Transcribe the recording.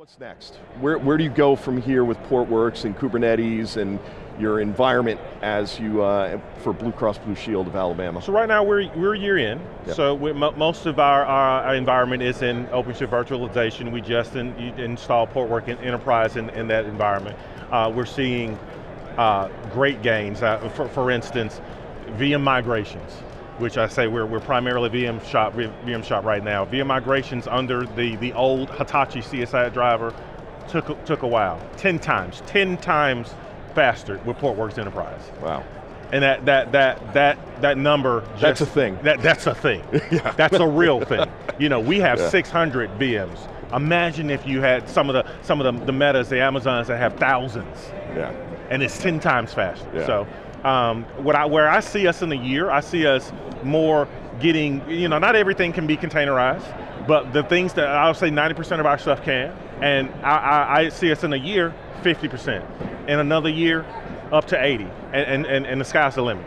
What's next? Where do you go from here with Portworx and Kubernetes and your environment as you for Blue Cross Blue Shield of Alabama? So right now we're a year in. Yep. So most of our environment is in OpenShift virtualization. We just installed Portworx Enterprise in that environment. We're seeing great gains. For instance, VM migrations, which I say we're primarily VM shop right now. VM migrations under the old Hitachi CSI driver took a while. 10 times faster with Portworx Enterprise. Wow. And that number just, that's a thing. That's a thing. Yeah. That's a real thing. You know, we have yeah. 600 VMs. Imagine if you had some of the Metas, the Amazons that have thousands. Yeah. And it's 10 times faster. Yeah. So where I see us in a year, I see us more getting, not everything can be containerized, but the things that I'll say 90% of our stuff can, and I see us in a year, 50%. In another year, up to 80, and the sky's the limit.